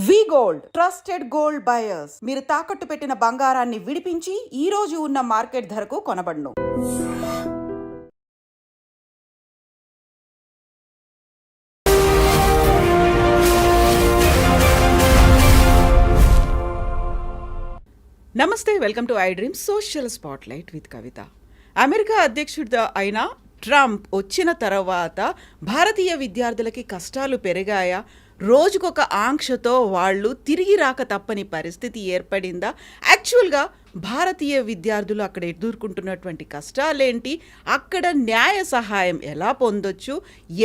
వి gold trusted gold buyers. మీరు తాకట్టు పెట్టిన బంగారాన్ని విడిపించి ఈ రోజు ఉన్న మార్కెట్ ధరకు కొనబడును. నమస్తే, welcome to I dream social spotlight with Kavitha. America అధ్యక్షుడు అయిన ట్రంప్ వచ్చిన తర్వాత భారతీయ విద్యార్థులకి కష్టాలు పెరిగాయా? రోజుకొక ఆంక్షతో వాళ్ళు తిరిగి రాక తప్పని పరిస్థితి ఏర్పడిందా? యాక్చువల్గా భారతీయ విద్యార్థులు అక్కడ ఎదుర్కొంటున్నటువంటి కష్టాలేంటి? అక్కడ న్యాయ సహాయం ఎలా పొందొచ్చు?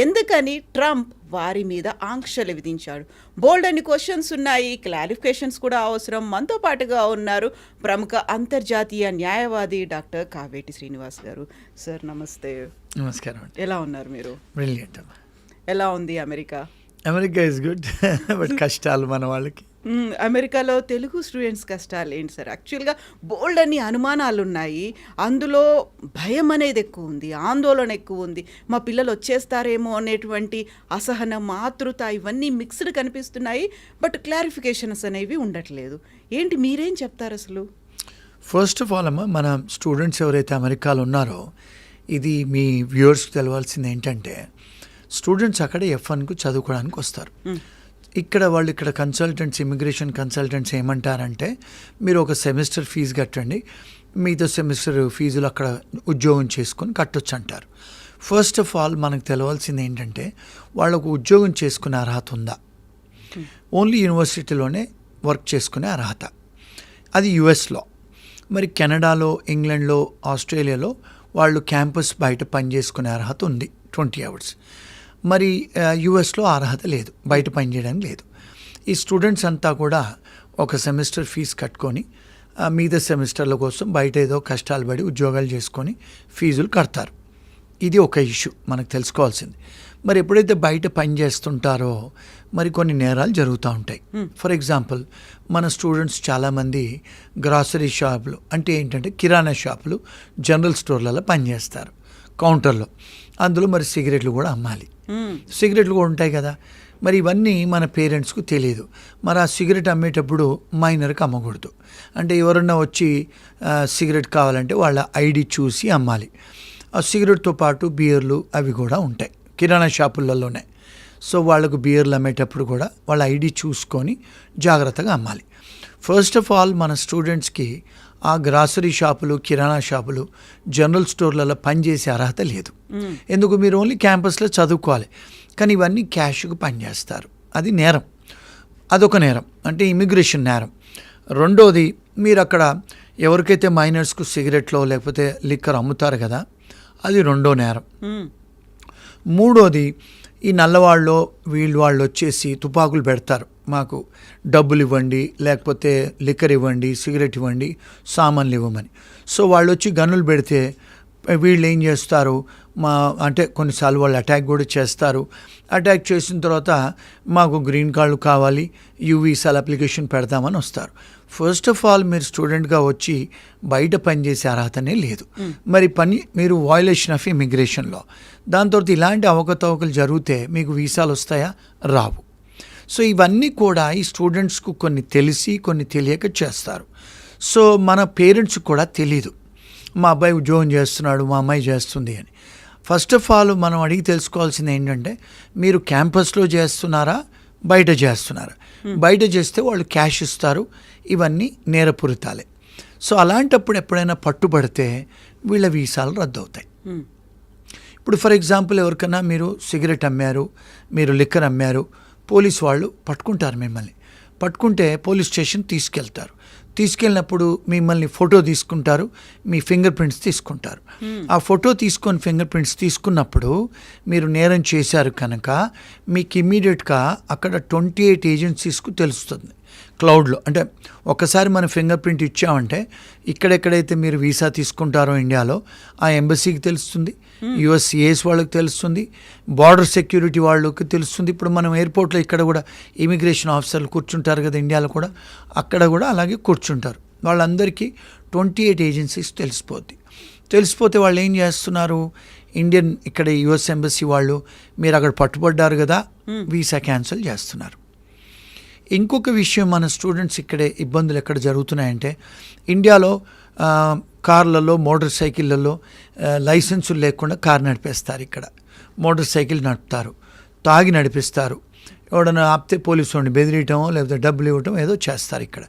ఎందుకని ట్రంప్ వారి మీద ఆంక్షలు విధించాడు? బోల్డ్ అని క్వశ్చన్స్ ఉన్నాయి, క్లారిఫికేషన్స్ కూడా అవసరం. మనతో పాటుగా ఉన్నారు ప్రముఖ అంతర్జాతీయ న్యాయవాది డాక్టర్ కావేటి శ్రీనివాస్ గారు. సార్ నమస్తే. నమస్కారం. ఎలా ఉన్నారు మీరు? బ్రిలియంట్. ఎలా ఉంది America? America is good, but కష్టాలు మన వాళ్ళకి. అమెరికాలో తెలుగు స్టూడెంట్స్ కష్టాలు ఏంటి సార్? యాక్చువల్గా బోల్డ్ అన్ని అనుమానాలు ఉన్నాయి, అందులో భయం అనేది ఎక్కువ ఉంది, ఆందోళన ఎక్కువ ఉంది. మా పిల్లలు వచ్చేస్తారేమో అనేటువంటి అసహనం, ఆతృత ఇవన్నీ మిక్స్డ్ కనిపిస్తున్నాయి. బట్ క్లారిఫికేషన్స్ అనేవి ఉండట్లేదు. ఏంటి, మీరేం చెప్తారు అసలు? ఫస్ట్ ఆఫ్ ఆల్ అమ్మ, మన స్టూడెంట్స్ ఎవరైతే అమెరికాలో ఉన్నారో, ఇది మీ వ్యూవర్స్కి తెలవాల్సింది ఏంటంటే, స్టూడెంట్స్ అక్కడే F1కు చదువుకోవడానికి వస్తారు. ఇక్కడ కన్సల్టెంట్స్, ఇమిగ్రేషన్ కన్సల్టెంట్స్ ఏమంటారంటే, మీరు ఒక సెమిస్టర్ ఫీజు కట్టండి, మిగతా సెమిస్టర్ ఫీజులు అక్కడ ఉద్యోగం చేసుకొని కట్టొచ్చు అంటారు. ఫస్ట్ ఆఫ్ ఆల్ మనకు తెలవాల్సింది ఏంటంటే, వాళ్ళకు ఉద్యోగం చేసుకునే అర్హత ఉందా? ఓన్లీ యూనివర్సిటీలోనే వర్క్ చేసుకునే అర్హత, అది యుఎస్లో. మరి కెనడాలో, ఇంగ్లాండ్లో, ఆస్ట్రేలియాలో వాళ్ళు క్యాంపస్ బయట పని చేసుకునే అర్హత ఉంది 20 hours. మరి యుఎస్లో అర్హత లేదు, బయట పని చేయడానికి లేదు. ఈ స్టూడెంట్స్ అంతా కూడా ఒక సెమిస్టర్ ఫీజు కట్టుకొని మిగతా సెమిస్టర్ల కోసం బయట ఏదో కష్టాలు పడి ఉద్యోగాలు చేసుకొని ఫీజులు కడతారు. ఇది ఒక ఇష్యూ మనకు తెలుసుకోవాల్సింది. మరి ఎప్పుడైతే బయట పని చేస్తుంటారో మరి కొన్ని నేరాలు జరుగుతూ ఉంటాయి. ఫర్ ఎగ్జాంపుల్, మన స్టూడెంట్స్ చాలామంది గ్రాసరీ షాపులు, అంటే ఏంటంటే కిరాణా షాపులు, జనరల్ స్టోర్లలో పనిచేస్తారు కౌంటర్లో. అందులో మరి సిగరెట్లు కూడా అమ్మాలి, సిగరెట్లు కూడా ఉంటాయి కదా. మరి ఇవన్నీ మన పేరెంట్స్కు తెలియదు. మరి ఆ సిగరెట్ అమ్మేటప్పుడు మైనర్కి అమ్మకూడదు. అంటే ఎవరన్నా వచ్చి సిగరెట్ కావాలంటే వాళ్ళ ఐడి చూసి అమ్మాలి. ఆ సిగరెట్తో పాటు బియర్లు అవి కూడా ఉంటాయి కిరాణా షాపులలోనే. సో వాళ్ళకు బియర్లు అమ్మేటప్పుడు కూడా వాళ్ళ ఐడి చూసుకొని జాగ్రత్తగా అమ్మాలి. ఫస్ట్ ఆఫ్ ఆల్ మన స్టూడెంట్స్కి ఆ గ్రాసరీ షాపులు, కిరాణా షాపులు, జనరల్ స్టోర్లలో పనిచేసే అర్హత లేదు. ఎందుకు? మీరు ఓన్లీ క్యాంపస్లో చదువుకోవాలి. కానీ ఇవన్నీ క్యాష్కు పనిచేస్తారు, అది నేరం. అదొక నేరం, అంటే ఇమిగ్రేషన్ నేరం. రెండోది, మీరు అక్కడ ఎవరికైతే మైనర్స్కు సిగరెట్లో లేకపోతే లిక్కర్ అమ్ముతారు కదా, అది రెండో నేరం. మూడోది, ఈ నల్లవాళ్ళు వాళ్ళు వచ్చేసి తుపాకులు పెడతారు, మాకు డబ్బులు ఇవ్వండి, లేకపోతే లిక్కర్ ఇవ్వండి, సిగరెట్ ఇవ్వండి, సామాన్లు ఇవ్వమని. సో వాళ్ళు వచ్చి గన్నులు పెడితే వీళ్ళు ఏం చేస్తారు, అంటే కొన్నిసార్లు వాళ్ళు అటాక్ కూడా చేస్తారు. అటాక్ చేసిన తర్వాత మాకు గ్రీన్ కార్డు కావాలి, యూవీసాల అప్లికేషన్ పెడతామని వస్తారు. ఫస్ట్ ఆఫ్ ఆల్ మీరు స్టూడెంట్గా వచ్చి బయట పనిచేసే అర్హతనే లేదు. మరి మీరు వయలేషన్ ఆఫ్ ఇమిగ్రేషన్లో. దాని తర్వాత ఇలాంటి అవకతవకలు జరిగితే మీకు వీసాలు వస్తాయా? రావు. సో ఇవన్నీ కూడా ఈ స్టూడెంట్స్కు కొన్ని తెలిసి కొన్ని తెలియక చేస్తారు. సో మన పేరెంట్స్కి కూడా తెలీదు, మా అబ్బాయి ఉద్యోగం చేస్తున్నాడు, మా అమ్మాయి చేస్తుంది అని. ఫస్ట్ ఆఫ్ ఆల్ మనం అడిగి తెలుసుకోవాల్సింది ఏంటంటే, మీరు క్యాంపస్లో చేస్తున్నారా, బయట చేస్తున్నారా? బయట చేస్తే వాళ్ళు క్యాష్ ఇస్తారు, ఇవన్నీ నేరపూరితాలే. సో అలాంటప్పుడు ఎప్పుడైనా పట్టుబడితే వీళ్ళ వీసాలు రద్దు అవుతాయి. ఇప్పుడు ఫర్ ఎగ్జాంపుల్, ఎవరికైనా మీరు సిగరెట్ అమ్మారు, మీరు లిక్కర్ అమ్మారు, పోలీసు వాళ్ళు పట్టుకుంటారు. మిమ్మల్ని పట్టుకుంటే పోలీస్ స్టేషన్ తీసుకెళ్తారు. తీసుకెళ్ళినప్పుడు మిమ్మల్ని ఫోటో తీసుకుంటారు, మీ ఫింగర్ ప్రింట్స్ తీసుకుంటారు. ఆ ఫోటో తీసుకొని ఫింగర్ ప్రింట్స్ తీసుకున్నప్పుడు మీరు నేరం చేశారు కనుక మీకు ఇమ్మీడియట్గా అక్కడ 28 ఏజెన్సీస్కు తెలుస్తుంది క్లౌడ్లో. అంటే ఒకసారి మన ఫింగర్ ప్రింట్ ఇచ్చామంటే ఇక్కడెక్కడైతే మీరు వీసా తీసుకుంటారో ఇండియాలో ఆ ఎంబసీకి తెలుస్తుంది, యుఎస్సిఏస్ వాళ్ళకి తెలుస్తుంది, బార్డర్ సెక్యూరిటీ వాళ్ళకి తెలుస్తుంది. ఇప్పుడు మనం ఎయిర్పోర్ట్లో ఇక్కడ కూడా ఇమిగ్రేషన్ ఆఫీసర్లు కూర్చుంటారు కదా ఇండియాలో కూడా, అక్కడ కూడా అలాగే కూర్చుంటారు. వాళ్ళందరికీ 28 ఏజెన్సీస్ తెలిసిపోతే వాళ్ళు ఏం చేస్తున్నారు, ఇండియన్ ఇక్కడ యుఎస్ ఎంబసీ వాళ్ళు మీరు అక్కడ పట్టుబడ్డారు కదా, వీసా క్యాన్సిల్ చేస్తున్నారు. ఇంకొక విషయం మన స్టూడెంట్స్ ఇక్కడే ఇబ్బందులు ఎక్కడ జరుగుతున్నాయంటే ఇండియాలో కార్లలో మోటార్ సైకిళ్ళల్లో లైసెన్సులు లేకుండా కార్ నడిపేస్తారు. ఇక్కడ మోటార్ సైకిల్ నడుపుతారు, తాగి నడిపిస్తారు. ఎవడన్నా ఆపితే పోలీసు వాడిని బెదిరియటమో లేకపోతే డబ్బులు ఇవ్వటం ఏదో చేస్తారు ఇక్కడ.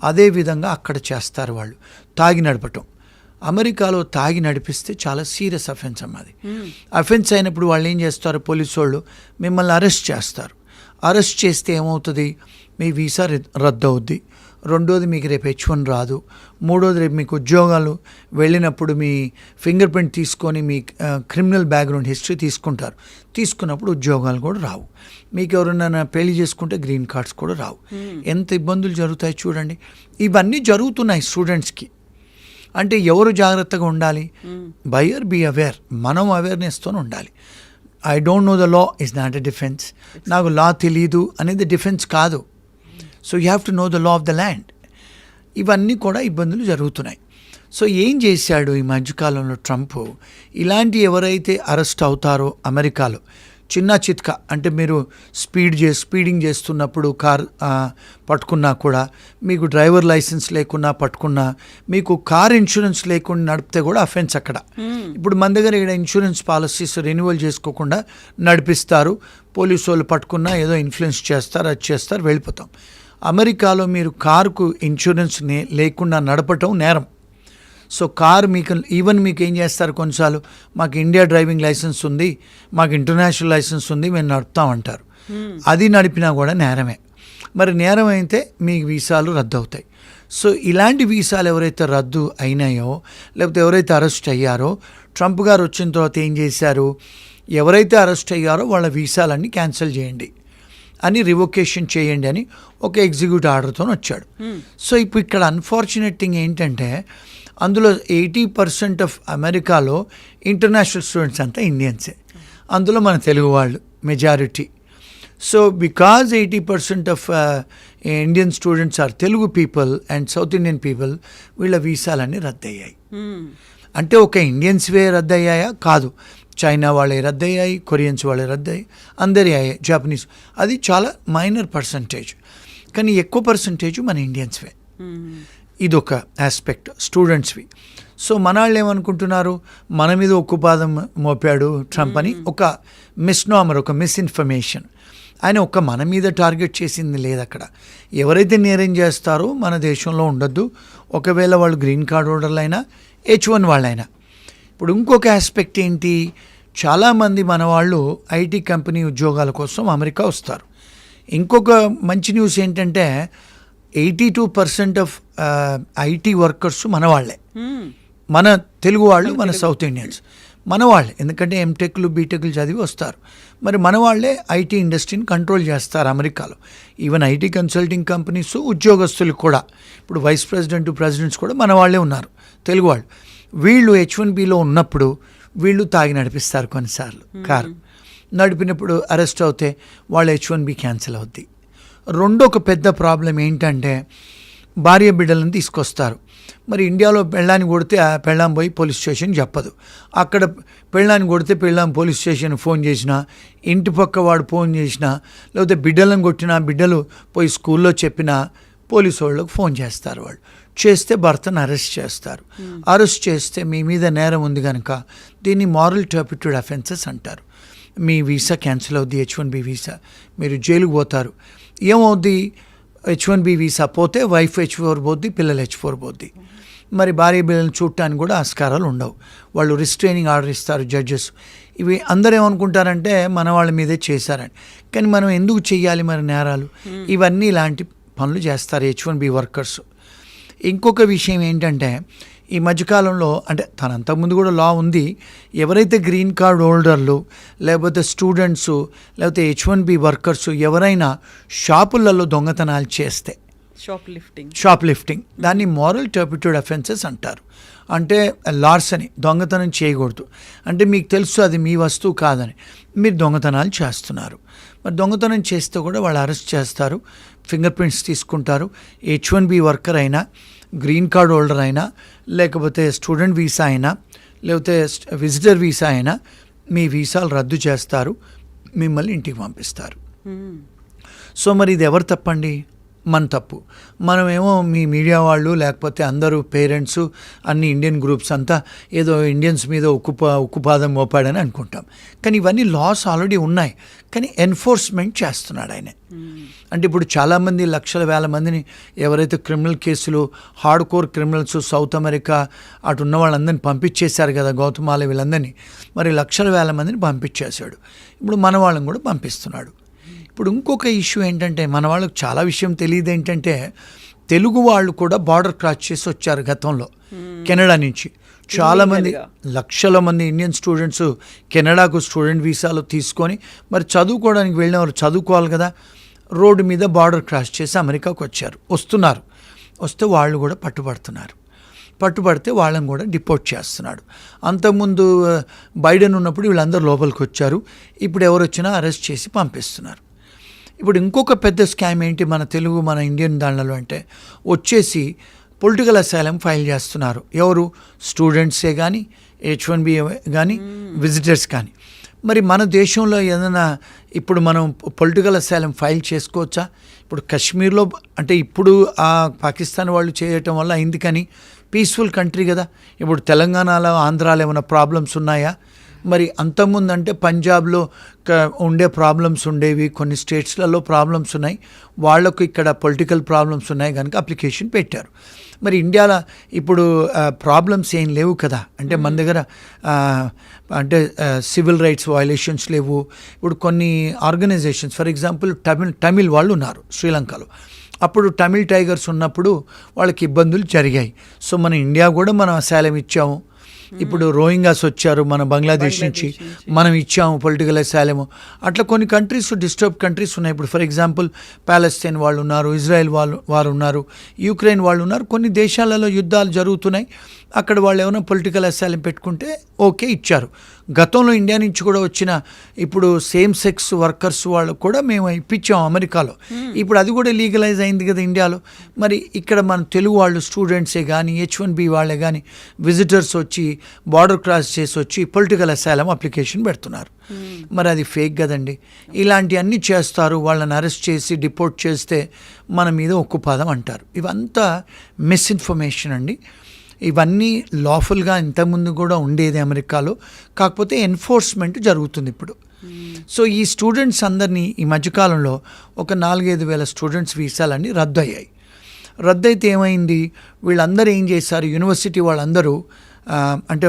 అదేవిధంగా అక్కడ చేస్తారు వాళ్ళు తాగి నడపటం. అమెరికాలో తాగి నడిపిస్తే చాలా సీరియస్ అఫెన్స్ అన్నది. అఫెన్స్ అయినప్పుడు వాళ్ళు ఏం చేస్తారు, పోలీసు వాళ్ళు మిమ్మల్ని అరెస్ట్ చేస్తారు. అరెస్ట్ చేస్తే ఏమవుతుంది, మీ వీసా రద్దు అవుద్ది. రెండోది మీకు రేపు H1 రాదు. మూడోది రేపు మీకు ఉద్యోగాలు వెళ్ళినప్పుడు మీ ఫింగర్ ప్రింట్ తీసుకొని మీ క్రిమినల్ బ్యాక్గ్రౌండ్ హిస్టరీ తీసుకుంటారు. తీసుకున్నప్పుడు ఉద్యోగాలు కూడా రావు. మీకు ఎవరైనా పెళ్లి చేసుకుంటే గ్రీన్ కార్డ్స్ కూడా రావు. ఎంత ఇబ్బందులు జరుగుతాయి చూడండి. ఇవన్నీ జరుగుతున్నాయి స్టూడెంట్స్కి. అంటే ఎవరు జాగ్రత్తగా ఉండాలి, బయర్ బీ అవేర్. మనం అవేర్నెస్తో ఉండాలి. I don't know the law is not a defence. నాకు లా తెలీదు అనేది డిఫెన్స్ కాదు. So you have to know the law of the land. ఇవన్నీ కూడా ఇబ్బందులు జరుగుతున్నాయి. సో ఏం చేశాడు ఈ మధ్యకాలంలో ట్రంప్, ఇలాంటి ఎవరైతే అరెస్ట్ అవుతారో అమెరికాలో చిన్న చిత్క, అంటే మీరు స్పీడింగ్ చేస్తున్నప్పుడు కార్ పట్టుకున్నా కూడా, మీకు డ్రైవర్ లైసెన్స్ లేకున్నా పట్టుకున్నా, మీకు కార్ ఇన్సూరెన్స్ లేకుండా నడిపితే కూడా అఫెన్స్ అక్కడ. ఇప్పుడు మన దగ్గర ఇక్కడ ఇన్సూరెన్స్ పాలసీస్ రెన్యువల్ చేసుకోకుండా నడిపిస్తారు. పోలీసు వాళ్ళు పట్టుకున్నా ఏదో ఇన్ఫ్లుయెన్స్ చేస్తారు, అది చేస్తారు, వెళ్ళిపోతాం. అమెరికాలో మీరు కారుకు ఇన్సూరెన్స్ లేకుండా నడపటం నేరం. సో కారు మీకు మీకు ఏం చేస్తారు, కొన్నిసార్లు మాకు ఇండియా డ్రైవింగ్ లైసెన్స్ ఉంది, మాకు ఇంటర్నేషనల్ లైసెన్స్ ఉంది, మేము నడుపుతామంటారు. అది నడిపినా కూడా నేరమే. మరి నేరం అయితే మీ వీసాలు రద్దు అవుతాయి. సో ఇలాంటి వీసాలు ఎవరైతే రద్దు అయినాయో లేకపోతే ఎవరైతే అరెస్ట్ అయ్యారో, ట్రంప్ గారు వచ్చిన తర్వాత ఏం చేశారు, ఎవరైతే అరెస్ట్ అయ్యారో వాళ్ళ వీసాలన్నీ క్యాన్సిల్ చేయండి అని, రివోకేషన్ చేయండి అని ఒక ఎగ్జిక్యూటివ్ ఆర్డర్తో వచ్చాడు. సో ఇప్పుడు ఇక్కడ అన్ఫార్చునేట్ థింగ్ ఏంటంటే అందులో 80% ఆఫ్ అమెరికాలో ఇంటర్నేషనల్ స్టూడెంట్స్ అంతా ఇండియన్సే. అందులో మన తెలుగు వాళ్ళు majority. So because 80% of Indian students are Telugu people and south Indian people, వీళ్ళ వీసాలన్నీ రద్దయ్యాయి. అంటే ఒక ఇండియన్స్వే రద్దయ్యాయా? కాదు, చైనా వాళ్ళే రద్దయ్యాయి, కొరియన్స్ వాళ్ళే రద్దయ్యాయి, అందరి అయ్యాయి, జాపనీస్. అది చాలా మైనర్ పర్సంటేజ్, కానీ ఎక్కువ పర్సంటేజ్ మన ఇండియన్స్వే. ఇదొక ఆస్పెక్ట్ స్టూడెంట్స్వి. సో మన వాళ్ళు ఏమనుకుంటున్నారు, మన మీద ఉక్కుపాదం మోపాడు ట్రంప్ అని ఒక మిస్నామర్, ఒక మిస్ఇన్ఫర్మేషన్. ఆయన ఒక్క మన మీద టార్గెట్ చేసింది లేదు అక్కడ. ఎవరైతే నేరం చేస్తారో మన దేశంలో ఉండొద్దు, ఒకవేళ వాళ్ళు గ్రీన్ కార్డ్ హోల్డర్లు అయినా H1 వాళ్ళైనా. ఇప్పుడు ఇంకొక ఆస్పెక్ట్ ఏంటి, చాలామంది మన వాళ్ళు ఐటీ కంపెనీ ఉద్యోగాల కోసం అమెరికా వస్తారు. ఇంకొక మంచి న్యూస్ ఏంటంటే 82% ఆఫ్ ఐటీ వర్కర్స్ మన వాళ్ళే, మన తెలుగు వాళ్ళు, మన సౌత్ ఇండియన్స్ మన వాళ్ళే. ఎందుకంటే ఎంటెక్లు బీటెక్లు చదివి వస్తారు. మరి మన వాళ్ళే ఐటీ ఇండస్ట్రీని కంట్రోల్ చేస్తారు అమెరికాలో. ఈవెన్ ఐటీ కన్సల్టింగ్ కంపెనీస్ ఉద్యోగస్తులు కూడా, ఇప్పుడు వైస్ ప్రెసిడెంట్స్ కూడా మన వాళ్ళే ఉన్నారు, తెలుగు వాళ్ళు. వీళ్ళు H1Bలో ఉన్నప్పుడు వీళ్ళు తాగి నడిపిస్తారు కొన్నిసార్లు కారు. నడిపినప్పుడు అరెస్ట్ అవుతే వాళ్ళ H1B క్యాన్సిల్ అవుద్ది. రెండో ఒక పెద్ద ప్రాబ్లం ఏంటంటే భార్య బిడ్డలను తీసుకొస్తారు. మరి ఇండియాలో పెళ్ళాన్ని కొడితే ఆ పెళ్ళాం పోయి పోలీస్ స్టేషన్ చెప్పదు. అక్కడ పెళ్ళాన్ని కొడితే పెళ్ళాం పోలీస్ స్టేషన్ ఫోన్ చేసినా, ఇంటి పక్క వాడు ఫోన్ చేసినా, లేకపోతే బిడ్డలను కొట్టినా బిడ్డలు పోయి స్కూల్లో చెప్పినా పోలీసు వాళ్ళకు ఫోన్ చేస్తారు. వాళ్ళు చేస్తే భర్తను అరెస్ట్ చేస్తారు. అరెస్ట్ చేస్తే మీ మీద నేరం ఉంది కనుక దీన్ని మారల్ టర్పిట్యూడ్ అఫెన్సెస్ అంటారు. మీ వీసా క్యాన్సిల్ అవుద్ది, H1B వీసా, మీరు జైలుకు పోతారు. ఏమవుద్ది, H1B వీసా పోతే వైఫ్ H4 పోద్ది, పిల్లలు H4 పోద్ది. మరి భార్య బిడ్డలను చూడటానికి కూడా ఆస్కారాలు ఉండవు. వాళ్ళు రిస్ట్రైనింగ్ ఆర్డర్ ఇస్తారు జడ్జెస్. ఇవి అందరూ ఏమనుకుంటారంటే మన వాళ్ళ మీదే చేశారని. కానీ మనం ఎందుకు చెయ్యాలి మరి నేరాలు? ఇవన్నీ ఇలాంటి పనులు చేస్తారు H1B వర్కర్స్. ఇంకొక విషయం ఏంటంటే ఈ మధ్యకాలంలో, అంటే అంతకుముందు కూడా లా ఉంది, ఎవరైతే గ్రీన్ కార్డ్ హోల్డర్లు లేకపోతే స్టూడెంట్స్ లేకపోతే H1B వర్కర్స్ ఎవరైనా షాపులలో దొంగతనాలు చేస్తే, షాప్ లిఫ్టింగ్, దాన్ని మారల్ టర్పిట్యూడ్ అఫెన్సెస్ అంటారు. అంటే లార్సని, దొంగతనం చేయకూడదు. అంటే మీకు తెలుసు అది మీ వస్తువు కాదని, మీరు దొంగతనాలు చేస్తున్నారు. మరి దొంగతనం చేస్తే కూడా వాళ్ళు అరెస్ట్ చేస్తారు, ఫింగర్ ప్రింట్స్ తీసుకుంటారు. H1B వర్కర్ అయినా, గ్రీన్ కార్డ్ హోల్డర్ అయినా, లేకపోతే స్టూడెంట్ వీసా అయినా, లేకపోతే విజిటర్ వీసా అయినా మీ వీసాలు రద్దు చేస్తారు, మిమ్మల్ని ఇంటికి పంపిస్తారు. సో మరి ఇది ఎవరు తప్పండి? మన తప్పు. మనమేమో మీ మీడియా వాళ్ళు లేకపోతే అందరూ పేరెంట్స్ అన్ని ఇండియన్ గ్రూప్స్ అంతా ఏదో ఇండియన్స్ మీద ఉక్కుపాదం మోపాడని అనుకుంటాం. కానీ ఇవన్నీ లాస్ ఆల్రెడీ ఉన్నాయి, కానీ ఎన్ఫోర్స్మెంట్ చేస్తున్నాడు ఆయన. అంటే ఇప్పుడు చాలామంది లక్షల వేల మందిని ఎవరైతే క్రిమినల్ కేసులు hard core criminals south America అటు ఉన్న వాళ్ళందరినీ పంపించేశారు కదా, గౌతమాల వీళ్ళందరినీ. మరి లక్షల వేల మందిని పంపించేశాడు. ఇప్పుడు మన వాళ్ళని కూడా పంపిస్తున్నాడు. ఇప్పుడు ఇంకొక ఇష్యూ ఏంటంటే, మన వాళ్ళకి చాలా విషయం తెలియదు ఏంటంటే, తెలుగు వాళ్ళు కూడా బార్డర్ క్రాస్ చేసి వచ్చారు గతంలో కెనడా నుంచి. చాలామంది లక్షల మంది ఇండియన్ స్టూడెంట్స్ కెనడాకు స్టూడెంట్ వీసాలు తీసుకొని మరి చదువుకోవడానికి వెళ్ళినవారు చదువుకోవాలి కదా, రోడ్డు మీద బార్డర్ క్రాస్ చేసి అమెరికాకు వస్తున్నారు. వస్తే వాళ్ళు కూడా పట్టుబడితే వాళ్ళని కూడా డిపోర్ట్ చేస్తున్నాడు. అంతకుముందు బైడెన్ ఉన్నప్పుడు వీళ్ళందరూ లోపలికి వచ్చారు, ఇప్పుడు ఎవరు వచ్చినా అరెస్ట్ చేసి పంపిస్తున్నారు. ఇప్పుడు ఇంకొక పెద్ద స్కామ్ ఏంటి మన ఇండియన్ దాంట్లో అంటే, వచ్చేసి పొలిటికల్ అసైలం ఫైల్ చేస్తున్నారు. ఎవరు? స్టూడెంట్సే కానీ, H1B కానీ, విజిటర్స్ కానీ. మరి మన దేశంలో ఏదైనా ఇప్పుడు మనం పొలిటికల్ అసైలం ఫైల్ చేసుకోవచ్చా? ఇప్పుడు కశ్మీర్లో అంటే ఇప్పుడు ఆ పాకిస్తాన్ వాళ్ళు చేయటం వల్ల అయింది, కానీ పీస్ఫుల్ కంట్రీ కదా. ఇప్పుడు తెలంగాణలో ఆంధ్రాలో ఏమైనా ప్రాబ్లమ్స్ ఉన్నాయా? మరి అంతకుముందు అంటే పంజాబ్లో ఉండే ప్రాబ్లమ్స్ ఉండేవి, కొన్ని స్టేట్స్లలో ప్రాబ్లమ్స్ ఉన్నాయి, వాళ్లకు ఇక్కడ పొలిటికల్ ప్రాబ్లమ్స్ ఉన్నాయి కనుక అప్లికేషన్ పెట్టారు. మరి ఇండియాలో ఇప్పుడు ప్రాబ్లమ్స్ ఏం లేవు కదా. అంటే మన దగ్గర అంటే సివిల్ రైట్స్ వయలేషన్స్ లేవు. ఇప్పుడు కొన్ని ఆర్గనైజేషన్స్, ఫర్ ఎగ్జాంపుల్ తమిళ్ వాళ్ళు ఉన్నారు శ్రీలంకలో. అప్పుడు తమిళ్ టైగర్స్ ఉన్నప్పుడు వాళ్ళకి ఇబ్బందులు జరిగాయి. సో మన ఇండియా కూడా మనం అసైలం ఇచ్చాము. ఇప్పుడు రోహింగాస్ వచ్చారు మన బంగ్లాదేశ్ నుంచి, మనం ఇచ్చాము పొలిటికల్ అసైలము. అట్లా కొన్ని కంట్రీస్ డిస్టర్బ్ కంట్రీస్ ఉన్నాయి. ఇప్పుడు ఫర్ ఎగ్జాంపుల్ పాలస్తీన్ వాళ్ళు ఉన్నారు, ఇజ్రాయెల్ వారు ఉన్నారు, యుక్రెయిన్ వాళ్ళు ఉన్నారు. కొన్ని దేశాలలో యుద్ధాలు జరుగుతున్నాయి, అక్కడ వాళ్ళు ఏమైనా పొలిటికల్ అసైలం పెట్టుకుంటే ఓకే ఇచ్చారు. గతంలో ఇండియా నుంచి కూడా వచ్చిన ఇప్పుడు సేమ్ సెక్స్ వర్కర్స్ వాళ్ళకు కూడా మేము ఇప్పించాము అమెరికాలో. ఇప్పుడు అది కూడా లీగలైజ్ అయింది కదా ఇండియాలో. మరి ఇక్కడ మన తెలుగు వాళ్ళు స్టూడెంట్సే కానీ, H1B వాళ్ళే కానీ విజిటర్స్ వచ్చి బార్డర్ క్రాస్ చేసి వచ్చి పొలిటికల్ అసైలం అప్లికేషన్ పెడుతున్నారు. మరి అది ఫేక్ కదండి. ఇలాంటివన్నీ చేస్తారు, వాళ్ళని అరెస్ట్ చేసి డిపోర్ట్ చేస్తే మన మీద ఉక్కుపాదం అంటారు. ఇవంతా మిస్ఇన్ఫర్మేషన్ అండి. ఇవన్నీ లాఫుల్గా ఇంతకుముందు కూడా ఉండేది అమెరికాలో, కాకపోతే ఎన్ఫోర్స్మెంట్ జరుగుతుంది ఇప్పుడు. సో ఈ స్టూడెంట్స్ అందరినీ ఈ మధ్యకాలంలో ఒక 4-5 వేల స్టూడెంట్స్ వీసాలన్నీ రద్దయ్యాయి. రద్దయితే ఏమైంది, వీళ్ళందరూ ఏం చేశారు, యూనివర్సిటీ వాళ్ళందరూ అంటే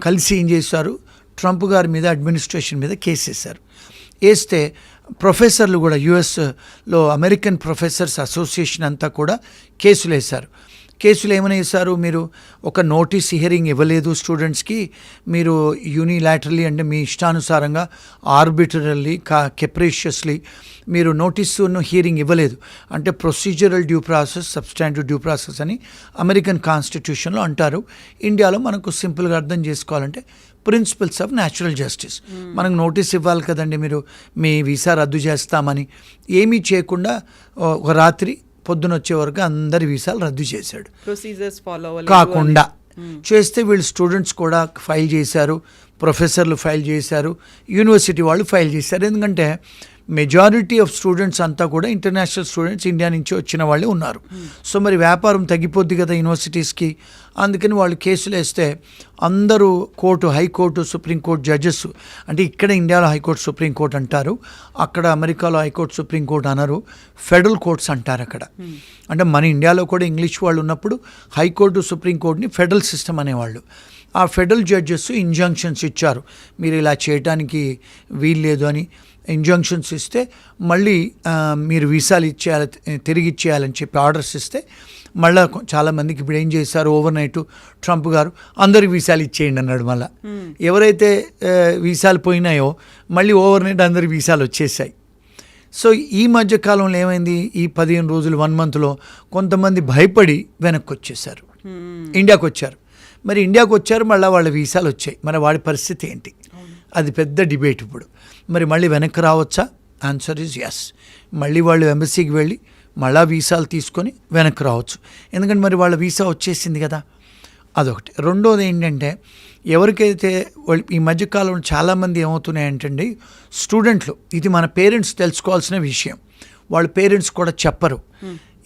కలిసి ఏం చేశారు, ట్రంప్ గారి మీద అడ్మినిస్ట్రేషన్ మీద కేసు వేశారు. వేస్తే ప్రొఫెసర్లు కూడా యుఎస్లో అమెరికన్ ప్రొఫెసర్స్ అసోసియేషన్ అంతా కూడా కేసులు వేశారు. కేసులు ఏమైనా వేశారు, మీరు ఒక నోటీస్ హియరింగ్ ఇవ్వలేదు స్టూడెంట్స్కి, మీరు యూనిలాటరలీ అంటే మీ ఇష్టానుసారంగా ఆర్బిటరల్లీ కెప్రేషియస్లీ మీరు నోటీసును హియరింగ్ ఇవ్వలేదు. అంటే procedural due process, substantive due process అని అమెరికన్ కాన్స్టిట్యూషన్లో అంటారు. ఇండియాలో మనకు సింపుల్గా అర్థం చేసుకోవాలంటే ప్రిన్సిపల్స్ ఆఫ్ న్యాచురల్ జస్టిస్. మనకు నోటీస్ ఇవ్వాలి కదండి, మీరు మీ వీసా రద్దు చేస్తామని. ఏమీ చేయకుండా ఒక రాత్రి పొద్దున వచ్చే వరకు అందరి వీసాలు రద్దు చేశాడు. ప్రొసీజర్స్ ఫాలో కాకుండా చేస్తే వీళ్ళు స్టూడెంట్స్ కూడా ఫైల్ చేశారు, ప్రొఫెసర్లు ఫైల్ చేశారు, యూనివర్సిటీ వాళ్ళు ఫైల్ చేశారు. ఎందుకంటే మెజారిటీ ఆఫ్ స్టూడెంట్స్ అంతా కూడా ఇంటర్నేషనల్ స్టూడెంట్స్ ఇండియా నుంచి వచ్చిన వాళ్ళే ఉన్నారు. సో మరి వ్యాపారం తగ్గిపోద్ది కదా యూనివర్సిటీస్కి. అందుకని వాళ్ళు కేసులు వేస్తే అందరూ హైకోర్టు సుప్రీంకోర్టు జడ్జెస్, అంటే ఇక్కడ ఇండియాలో హైకోర్టు సుప్రీంకోర్టు అంటారు, అక్కడ అమెరికాలో హైకోర్టు సుప్రీంకోర్టు అనరు, ఫెడరల్ కోర్ట్స్ అంటారు అక్కడ. అంటే మన ఇండియాలో కూడా ఇంగ్లీష్ వాళ్ళు ఉన్నప్పుడు హైకోర్టు సుప్రీంకోర్టుని ఫెడరల్ సిస్టమ్ అనేవాళ్ళు. ఆ ఫెడరల్ జడ్జెస్ ఇంజంక్షన్స్ ఇచ్చారు, మీరు ఇలా చేయడానికి వీల్లేదు అని ఇంజంక్షన్స్ ఇస్తే మళ్ళీ మీరు వీసాలు తిరిగి ఇచ్చేయాలని చెప్పి ఆర్డర్స్ ఇస్తే మళ్ళీ చాలామందికి ఇప్పుడు ఏం చేశారు, ఓవర్ నైట్ ట్రంప్ గారు అందరికి వీసాలు ఇచ్చేయండి అన్నాడు. మళ్ళీ ఎవరైతే వీసాలు పోయినాయో మళ్ళీ ఓవర్ నైట్ అందరికి వీసాలు వచ్చేసాయి. సో ఈ మధ్యకాలంలో ఏమైంది, ఈ 15 రోజులు 1 monthలో కొంతమంది భయపడి వెనక్కి వచ్చేసారు, ఇండియాకు వచ్చారు. మరి ఇండియాకు వచ్చారు, మళ్ళీ వాళ్ళ వీసాలు వచ్చాయి. మరి వాడి పరిస్థితి ఏంటి, అది పెద్ద డిబేట్ ఇప్పుడు. మరి మళ్ళీ వెనక్కి రావచ్చా? Answer is yes. మళ్ళీ వాళ్ళు ఎంబసీకి వెళ్ళి మళ్ళా వీసాలు తీసుకొని వెనక్కి రావచ్చు, ఎందుకంటే మరి వాళ్ళ వీసా వచ్చేసింది కదా. అదొకటి. రెండోది ఏంటంటే, ఎవరికైతే ఈ మధ్యకాలంలో చాలామంది ఏమవుతున్నాయంటండి, స్టూడెంట్లు, ఇది మన పేరెంట్స్ తెలుసుకోవాల్సిన విషయం. వాళ్ళ పేరెంట్స్ కూడా చెప్పరు.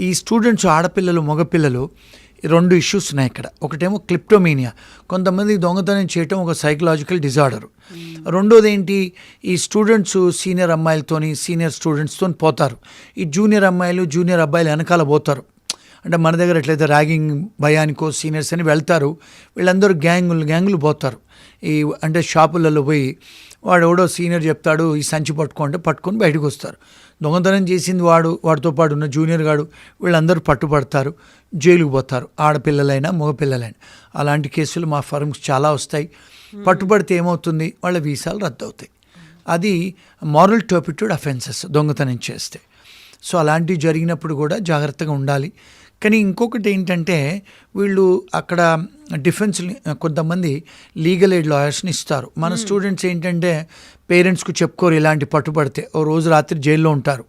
ఈ స్టూడెంట్స్ ఆడపిల్లలు మగపిల్లలు 2 ఇష్యూస్ ఉన్నాయి ఇక్కడ. ఒకటేమో క్లిప్టోమీనియా, కొంతమంది దొంగతనం చేయటం ఒక సైకలాజికల్ డిజార్డర్. రెండోది ఏంటి, ఈ స్టూడెంట్స్ సీనియర్ అమ్మాయిలతోని సీనియర్ స్టూడెంట్స్తో పోతారు, ఈ జూనియర్ అమ్మాయిలు జూనియర్ అబ్బాయిలు వెనకాల పోతారు. అంటే మన దగ్గర ఎట్లయితే ర్యాగింగ్ భయానికో సీనియర్స్ అని వెళ్తారు, వీళ్ళందరూ గ్యాంగులు పోతారు. ఈ అంటే షాపులలో పోయి వాడు ఎవడో సీనియర్ చెప్తాడు ఈ సంచి పట్టుకొని బయటకు వస్తారు. దొంగతనం చేసింది వాడితో పాటు ఉన్న జూనియర్ గాడు, వీళ్ళందరూ పట్టుబడతారు, జైలుకు పోతారు, ఆడపిల్లలైనా మగపిల్లలైనా. అలాంటి కేసులు మా ఫర్మ్స్ చాలా వస్తాయి. పట్టుబడితే ఏమవుతుంది, వాళ్ళ వీసాలు రద్దు అవుతాయి. అది మారల్ టర్పిట్యూడ్ అఫెన్సెస్ దొంగతనం చేస్తే. సో అలాంటివి జరిగినప్పుడు కూడా జాగ్రత్తగా ఉండాలి. కానీ ఇంకొకటి ఏంటంటే, వీళ్ళు అక్కడ డిఫెన్స్ కొంతమంది లీగల్ ఎయిడ్ లాయర్స్ని ఇస్తారు. మన స్టూడెంట్స్ ఏంటంటే పేరెంట్స్కు చెప్పుకోరు, ఇలాంటి పట్టుబడితే ఓ రోజు రాత్రి జైల్లో ఉంటారు.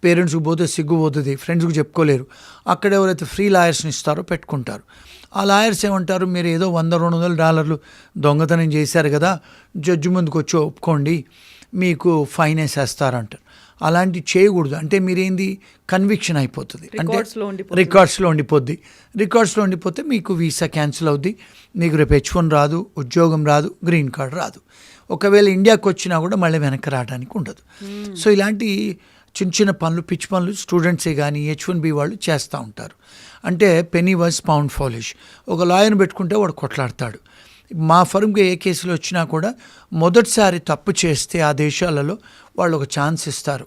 పేరెంట్స్కి పోతే సిగ్గు పోతుంది, ఫ్రెండ్స్కి చెప్పుకోలేరు. అక్కడ ఎవరైతే ఫ్రీ లాయర్స్ని ఇస్తారో పెట్టుకుంటారు. ఆ లాయర్స్ ఏమంటారు, మీరు ఏదో $100-200 దొంగతనం చేశారు కదా, జడ్జి ముందుకు వచ్చి ఒప్పుకోండి, మీకు ఫైన్ వేసేస్తారంటారు. అలాంటివి చేయకూడదు. అంటే మీరేంది, కన్విక్షన్ అయిపోతుంది, అంటే రికార్డ్స్లో ఉండిపోతే మీకు వీసా క్యాన్సిల్ అవుద్ది, మీకు రేపు H1 రాదు, ఉద్యోగం రాదు, గ్రీన్ కార్డ్ రాదు. ఒకవేళ ఇండియాకి వచ్చినా కూడా మళ్ళీ వెనక్కి రావడానికి ఉండదు. సో ఇలాంటి చిన్న పనులు, పిచ్చి పనులు స్టూడెంట్సే కానీ H1B వాళ్ళు చేస్తూ ఉంటారు. అంటే పెనీ వాజ్ పౌండ్ ఫౌలిష్. ఒక లాయర్ని పెట్టుకుంటే వాడు కొట్లాడతాడు. మా ఫర్మ్కి ఏ కేసులు వచ్చినా కూడా మొదటిసారి తప్పు చేస్తే ఆ దేశాలలో వాళ్ళు ఒక ఛాన్స్ ఇస్తారు.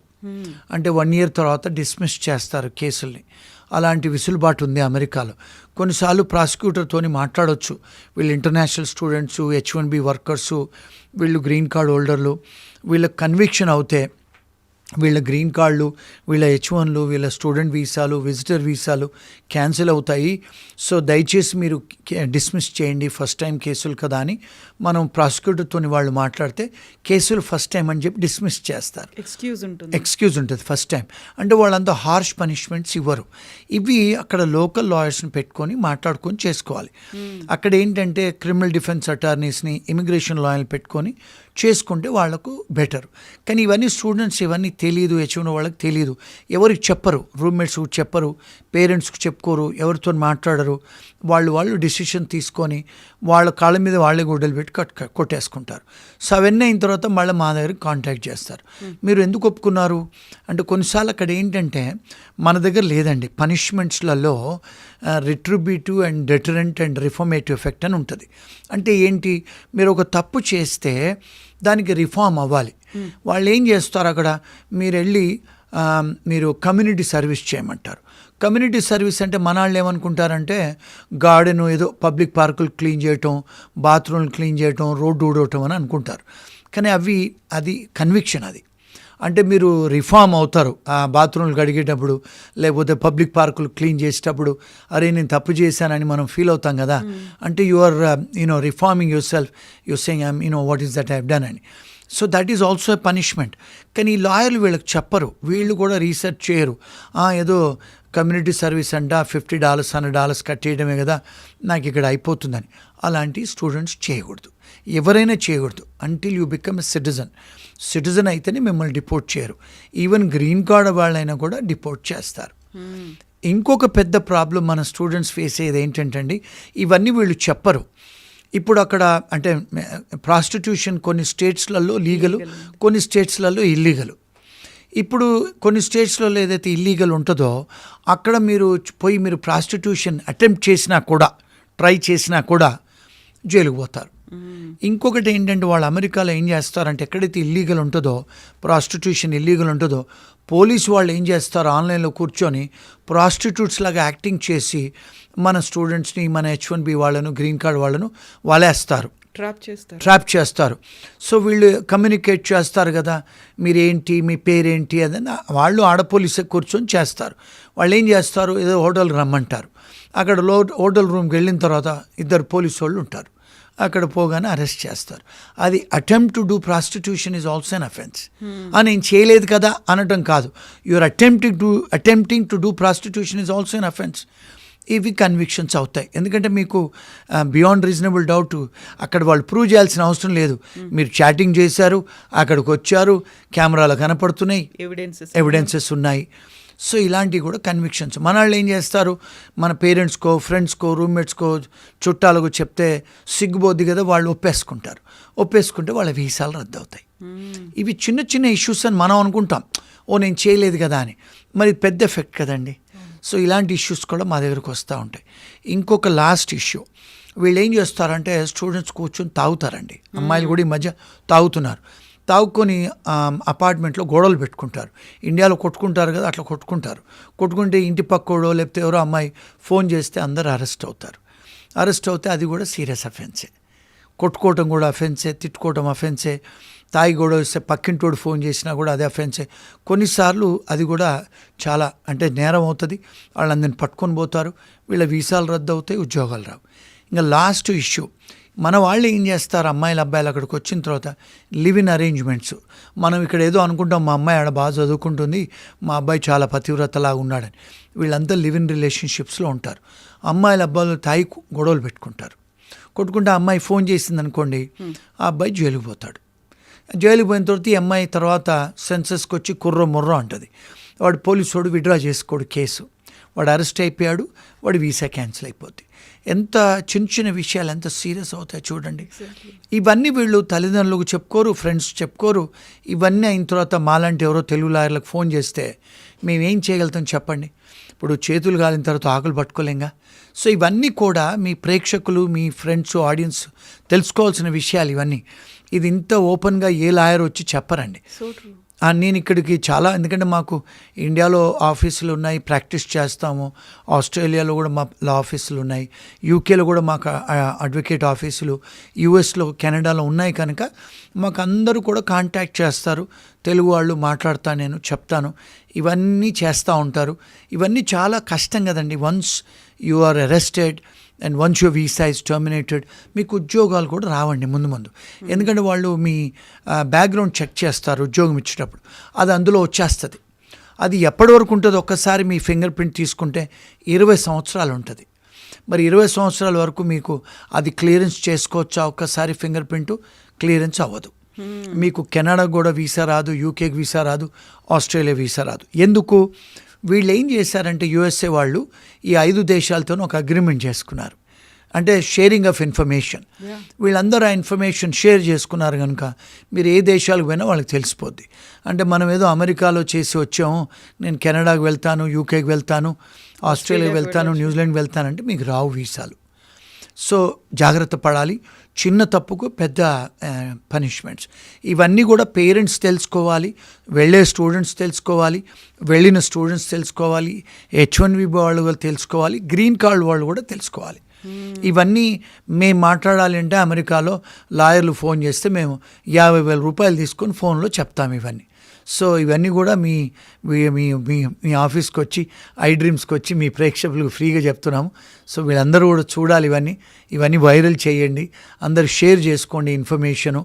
అంటే 1 year తర్వాత డిస్మిస్ చేస్తారు కేసుల్ని. అలాంటి విసులుబాటు ఉంది అమెరికాలో. కొన్నిసార్లు ప్రాసిక్యూటర్తోని మాట్లాడవచ్చు, వీళ్ళు ఇంటర్నేషనల్ స్టూడెంట్స్, H1B వర్కర్సు, వీళ్ళు గ్రీన్ కార్డ్ హోల్డర్లు, వీళ్ళ కన్విక్షన్ అవుతే వీళ్ళ గ్రీన్ కార్డులు, వీళ్ళ H1లు, వీళ్ళ స్టూడెంట్ వీసాలు, విజిటర్ వీసాలు క్యాన్సిల్ అవుతాయి. సో దయచేసి మీరు డిస్మిస్ చేయండి, ఫస్ట్ టైం కేసులు కదా అని మనం ప్రాసిక్యూటర్తో వాళ్ళు మాట్లాడితే కేసులు ఫస్ట్ టైం అని చెప్పి డిస్మిస్ చేస్తారు. ఎక్స్క్యూజ్ ఉంటుంది ఫస్ట్ టైం. అంటే వాళ్ళంతా హార్ష్ పనిష్మెంట్స్ ఇవ్వరు. ఇవి అక్కడ లోకల్ లాయర్స్ని పెట్టుకొని మాట్లాడుకొని చేసుకోవాలి. అక్కడ ఏంటంటే క్రిమినల్ డిఫెన్స్ అటార్నీస్ని, ఇమిగ్రేషన్ లాయర్ని పెట్టుకొని చేసుకుంటే వాళ్లకు బెటర్. కానీ ఇవన్నీ స్టూడెంట్స్ ఇవన్నీ తెలియదు, H1 వాళ్ళకి తెలియదు, ఎవరికి చెప్పరు, రూమ్మేట్స్కి చెప్పరు, పేరెంట్స్కి చెప్పుకోరు, ఎవరితో మాట్లాడరు. వాళ్ళు డిసిషన్ తీసుకొని వాళ్ళ కాళ్ళ మీద వాళ్ళే గుడ్డలు పెట్టి కొట్టేసుకుంటారు. సో అవన్నీ అయిన తర్వాత మళ్ళీ మా దగ్గరికి కాంటాక్ట్ చేస్తారు. మీరు ఎందుకు ఒప్పుకున్నారు అంటే, కొన్నిసార్లు అక్కడ ఏంటంటే మన దగ్గర లేదండి, పనిష్మెంట్స్లలో retributive and deterrent and reformative effect అని ఉంటుంది. అంటే ఏంటి, మీరు ఒక తప్పు చేస్తే దానికి రిఫార్మ్ అవ్వాలి. వాళ్ళు ఏం చేస్తారు, అక్కడ మీరు కమ్యూనిటీ సర్వీస్ చేయమంటారు. కమ్యూనిటీ సర్వీస్ అంటే మన వాళ్ళు ఏమనుకుంటారంటే గార్డెన్, ఏదో పబ్లిక్ పార్కులు క్లీన్ చేయటం, బాత్రూమ్లు క్లీన్ చేయటం, రోడ్డు ఊడవటం అని అనుకుంటారు. కానీ అది కన్విక్షన్. అది అంటే మీరు రిఫార్మ్ అవుతారు. ఆ బాత్రూమ్లు కడిగేటప్పుడు, లేకపోతే పబ్లిక్ పార్కులు క్లీన్ చేసేటప్పుడు, అరే నేను తప్పు చేశానని మనం ఫీల్ అవుతాం కదా. అంటే you are reforming yourself, your saying what is that I have done అని. So that is also a punishment. కానీ ఈ లాయర్లు వీళ్ళకి చెప్పరు, వీళ్ళు కూడా రీసెర్చ్ చేయరు. ఏదో కమ్యూనిటీ సర్వీస్ అంట, $50 $100 కట్టేయడమే కదా, నాకు ఇక్కడ అయిపోతుందని. అలాంటి స్టూడెంట్స్ చేయకూడదు, ఎవరైనా చేయకూడదు. Until you become a citizen అయితేనే మిమ్మల్ని డిపోర్ట్ చేయరు. ఈవెన్ గ్రీన్ కార్డ్ వాళ్ళైనా కూడా డిపోర్ట్ చేస్తారు. ఇంకొక పెద్ద ప్రాబ్లం మన స్టూడెంట్స్ ఫేస్ అయ్యేది ఏంటంటే అండి, ఇవన్నీ వీళ్ళు చెప్పరు. ఇప్పుడు అక్కడ అంటే ప్రాస్టిట్యూషన్ కొన్ని స్టేట్స్లలో లీగలు, కొన్ని స్టేట్స్లలో ఇల్లీగలు. ఇప్పుడు కొన్ని స్టేట్స్లలో ఏదైతే ఇల్లీగల్ ఉంటుందో అక్కడ మీరు ప్రాస్టిట్యూషన్ అటెంప్ట్ చేసినా కూడా, ట్రై చేసినా కూడా జైలుకు పోతారు. ఇంకొకటి ఏంటంటే, వాళ్ళు అమెరికాలో ఏం చేస్తారంటే, ఎక్కడైతే ఇల్లీగల్ ఉంటుందో, ప్రాస్టిట్యూషన్ ఇల్లీగల్ ఉంటుందో, పోలీసు వాళ్ళు ఏం చేస్తారు, ఆన్లైన్లో కూర్చొని ప్రాస్టిట్యూట్స్ లాగా యాక్టింగ్ చేసి మన స్టూడెంట్స్ని, మన H1B వాళ్ళను, గ్రీన్ కార్డ్ వాళ్ళను వాళ్ళేస్తారు, ట్రాప్ చేస్తారు. సో వీళ్ళు కమ్యూనికేట్ చేస్తారు కదా, మీరేంటి, మీ పేరేంటి అదని వాళ్ళు ఆడపోలీసే కూర్చొని చేస్తారు. వాళ్ళు ఏం చేస్తారు, ఏదో హోటల్కి రమ్మంటారు. అక్కడ హోటల్ రూమ్కి వెళ్ళిన తర్వాత 2 పోలీసు వాళ్ళు ఉంటారు. అక్కడ పోగానే అరెస్ట్ చేస్తారు. అది attempt to do prostitution is also an offence. నేను చేయలేదు కదా అనటం కాదు, you are attempting to do prostitution is also an offence. ఇవి కన్విక్షన్స్ అవుతాయి. ఎందుకంటే మీకు బియాండ్ రీజనబుల్ డౌట్ అక్కడ వాళ్ళు ప్రూవ్ చేయాల్సిన అవసరం లేదు. మీరు చాటింగ్ చేశారు, అక్కడికి వచ్చారు, కెమెరాలు కనపడుతున్నాయి, ఎవిడెన్సెస్ ఉన్నాయి. సో ఇలాంటివి కూడా కన్విక్షన్స్. మన వాళ్ళు ఏం చేస్తారు, మన పేరెంట్స్కో, ఫ్రెండ్స్కో, రూమ్మేట్స్కో, చుట్టాలకు చెప్తే సిగ్గుబోద్ది కదా, వాళ్ళు ఒప్పేసుకుంటే వాళ్ళ వీసాలు రద్దు అవుతాయి. ఇవి చిన్న చిన్న ఇష్యూస్ అని మనం అనుకుంటాం, నేను చేయలేదు కదా అని. మరి పెద్ద ఎఫెక్ట్ కదండి. సో ఇలాంటి ఇష్యూస్ కూడా మా దగ్గరకు వస్తూ ఉంటాయి. ఇంకొక లాస్ట్ ఇష్యూ, వీళ్ళు ఏం చేస్తారంటే స్టూడెంట్స్ కూర్చొని తాగుతారండి. అమ్మాయిలు కూడా ఈ మధ్య తాగుతున్నారు. తాగుకొని అపార్ట్మెంట్లో గొడవలు పెట్టుకుంటారు. ఇండియాలో కొట్టుకుంటారు కదా, అట్లా కొట్టుకుంటే ఇంటి పక్కోడో లేకపోతే ఎవరో అమ్మాయి ఫోన్ చేస్తే అందరూ అరెస్ట్ అవుతే అది కూడా సీరియస్ అఫెన్సే. కొట్టుకోవటం కూడా అఫెన్సే, తిట్టుకోవటం అఫెన్సే, తాగి గొడవ వస్తే పక్కింటోడు ఫోన్ చేసినా కూడా అదే అఫెన్సే. కొన్నిసార్లు అది కూడా చాలా అంటే నేరం అవుతుంది. వాళ్ళందరిని పట్టుకొని పోతారు, వీళ్ళ వీసాలు రద్దు అవుతాయి, ఉద్యోగాలు రావు. ఇంకా లాస్ట్ ఇష్యూ, మన వాళ్ళు ఏం చేస్తారు, అమ్మాయిలు అబ్బాయిలు అక్కడికి వచ్చిన తర్వాత లివ్ ఇన్ అరేంజ్మెంట్స్. మనం ఇక్కడ ఏదో అనుకుంటాం, మా అమ్మాయి ఆడ బాగా చదువుకుంటుంది, మా అబ్బాయి చాలా పతివ్రతలాగా ఉన్నాడని. వీళ్ళంతా లివ్ ఇన్ రిలేషన్షిప్స్లో ఉంటారు. అమ్మాయిలు అబ్బాయిలు తాయి గొడవలు కొట్టుకుంటే ఆ అమ్మాయి ఫోన్ చేసింది అనుకోండి, ఆ అబ్బాయి జైలుకి పోతాడు. జైలుకి పోయిన తర్వాత ఈ అమ్మాయి తర్వాత సెన్సస్కి వచ్చి ముర్రో అంటుంది. వాడు పోలీసు విత్డ్రా చేసుకోడు కేసు, వాడు అరెస్ట్ అయిపోయాడు, వాడు వీసా క్యాన్సిల్ అయిపోద్ది. ఎంత చిన్న విషయాలు ఎంత సీరియస్ అవుతాయి చూడండి. ఇవన్నీ వీళ్ళు తల్లిదండ్రులకు చెప్పుకోరు, ఫ్రెండ్స్ చెప్పుకోరు. ఇవన్నీ అయిన తర్వాత మాలాంటి ఎవరో తెలుగు లాయర్లకు ఫోన్ చేస్తే మేమేం చేయగలుగుతాం చెప్పండి. ఇప్పుడు చేతులు కాలిన తర్వాత ఆకులు పట్టుకోలేంగా. సో ఇవన్నీ కూడా మీ ప్రేక్షకులు, మీ ఫ్రెండ్స్, ఆడియన్స్ తెలుసుకోవాల్సిన విషయాలు ఇవన్నీ. ఇది ఇంత ఓపెన్గా ఏ లాయర్ వచ్చి చెప్పరండి. నేను ఇక్కడికి చాలా, ఎందుకంటే మాకు ఇండియాలో ఆఫీసులు ఉన్నాయి, ప్రాక్టీస్ చేస్తాము. ఆస్ట్రేలియాలో కూడా మా లా ఆఫీసులు ఉన్నాయి, యూకేలో కూడా మాకు అడ్వకేట్ ఆఫీసులు, యూఎస్లో, కెనడాలో ఉన్నాయి. కనుక మాకు అందరూ కూడా కాంటాక్ట్ చేస్తారు. తెలుగు వాళ్ళు మాట్లాడతాను, నేను చెప్తాను, ఇవన్నీ చేస్తూ ఉంటారు. ఇవన్నీ చాలా కష్టం కదండి. Once you are arrested and once your visa is terminated, మీకు ఉద్యోగాలు కూడా రావండి ముందు. ఎందుకంటే వాళ్ళు మీ బ్యాక్గ్రౌండ్ చెక్ చేస్తారు ఉద్యోగం ఇచ్చేటప్పుడు, అది అందులో వచ్చేస్తుంది. అది ఎప్పటి వరకు ఉంటుందో ఒక్కసారి మీ ఫింగర్ ప్రింట్ తీసుకుంటే 20 సంవత్సరాలు ఉంటుంది. మరి 20 సంవత్సరాల వరకు మీకు అది క్లియరెన్స్ చేసుకోవచ్చా? ఒక్కసారి ఫింగర్ ప్రింట్ క్లియరెన్స్ అవ్వదు. మీకు కెనడా కూడా వీసా రాదు, యూకేకి వీసా రాదు, ఆస్ట్రేలియా వీసా రాదు. ఎందుకు? వీళ్ళు ఏం చేశారంటే యూఎస్ఏ వాళ్ళు ఈ 5 దేశాలతో ఒక అగ్రిమెంట్ చేసుకున్నారు. అంటే షేరింగ్ ఆఫ్ ఇన్ఫర్మేషన్. వీళ్ళందరూ ఆ ఇన్ఫర్మేషన్ షేర్ చేసుకున్నారు కనుక మీరు ఏ దేశాలకు పోయినా వాళ్ళకి తెలిసిపోద్ది. అంటే మనం ఏదో అమెరికాలో చేసి వచ్చాము, నేను కెనడాకి వెళ్తాను, యూకేకి వెళ్తాను, ఆస్ట్రేలియాకి వెళ్తాను, న్యూజిలాండ్ వెళ్తానంటే మీకు రావు వీసాలు. సో జాగ్రత్త పడాలి. చిన్న తప్పుకు పెద్ద పనిష్మెంట్స్. ఇవన్నీ కూడా పేరెంట్స్ తెలుసుకోవాలి, వెళ్ళే స్టూడెంట్స్ తెలుసుకోవాలి, వెళ్ళిన స్టూడెంట్స్ తెలుసుకోవాలి, H1B వాళ్ళు తెలుసుకోవాలి, గ్రీన్ కార్డ్ వాళ్ళు కూడా తెలుసుకోవాలి. ఇవన్నీ మేము మాట్లాడాలి అంటే అమెరికాలో లాయర్లు ఫోన్ చేస్తే మేము 50,000 రూపాయలు తీసుకొని ఫోన్లో చెప్తాము ఇవన్నీ. సో ఇవన్నీ కూడా మీ మీ ఆఫీస్కి వచ్చి, ఐ డ్రీమ్స్కి వచ్చి మీ ప్రేక్షకులకు ఫ్రీగా చెప్తున్నాము. సో వీళ్ళందరూ కూడా చూడాలి ఇవన్నీ వైరల్ చేయండి, అందరు షేర్ చేసుకోండి ఇన్ఫర్మేషను.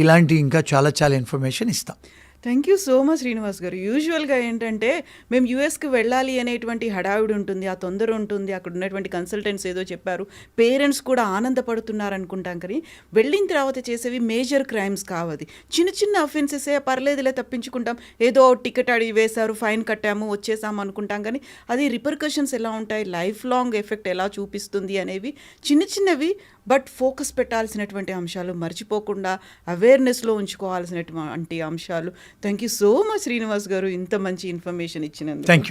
ఇలాంటి ఇంకా చాలా ఇన్ఫర్మేషన్ ఇస్తాం. Thank you so much Srinivas గారు. యూజువల్గా ఏంటంటే మేము యూఎస్కి వెళ్ళాలి అనేటువంటి హడావిడి ఉంటుంది, ఆ తొందర ఉంటుంది, అక్కడ ఉన్నటువంటి కన్సల్టెంట్స్ ఏదో చెప్పారు, పేరెంట్స్ కూడా ఆనందపడుతున్నారు అనుకుంటాం. కానీ వెళ్ళిన తర్వాత చేసేవి మేజర్ క్రైమ్స్ కావది. చిన్న అఫెన్సెసే పర్లేదులే తప్పించుకుంటాం, ఏదో టికెట్ అడిగి వేశారు, ఫైన్ కట్టాము, వచ్చేసాము అనుకుంటాం. కానీ అది రిపర్కషన్స్ ఎలా ఉంటాయి, లైఫ్ లాంగ్ ఎఫెక్ట్ ఎలా చూపిస్తుంది అనేవి చిన్నవి బట్ ఫోకస్ పెట్టాల్సినటువంటి అంశాలు, మర్చిపోకుండా అవేర్నెస్లో ఉంచుకోవాల్సినటువంటి అంశాలు. Thank you so much Srinivas గారు, ఇంత మంచి ఇన్ఫర్మేషన్ ఇచ్చినందుకు. Thank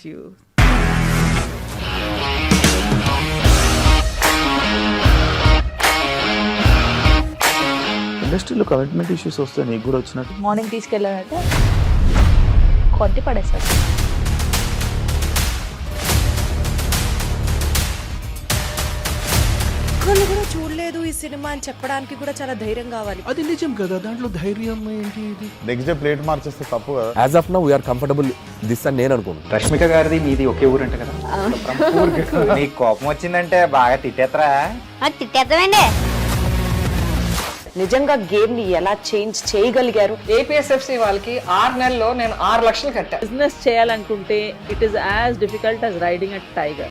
you. ఇండస్ట్రీలో కమిట్మెంట్ ఇష్యూస్ వస్తే నీకు కూడా వచ్చినట్టు? మార్నింగ్ తీసుకెళ్ళాలంటే కొట్టి పడేస్తారు. ఒక్కళ్ళు కూడా చూడలేదు ఈ సినిమా అని చెప్పడానికి కూడా చాలా ధైర్యం కావాలి. అది నిజం కదా, దాంట్లో ధైర్యం ఏంటి? ఇది నెక్స్ట్ డే ప్లేట్ మార్చేస్తే తప్పు కదా. As of now we are comfortable this అని నేను అనుకుంటున్నాను. రష్మిక గారిది మీది ఒకే ఊరంట కదా? నీకు కోపం వచ్చిందంటే బాగా తిట్టేత్తరా? తిట్టేద్దామండి. నిజంగా గేమ్ ని ఎలా చేంజ్ చేయగలిగారు? ఏపీఎస్ఎఫ్సి వాళ్ళకి 6 నెలల్లో నేను 6 లక్షలు కట్టా. బిజినెస్ చేయాలనుకుంటే it is as difficult as riding a tiger.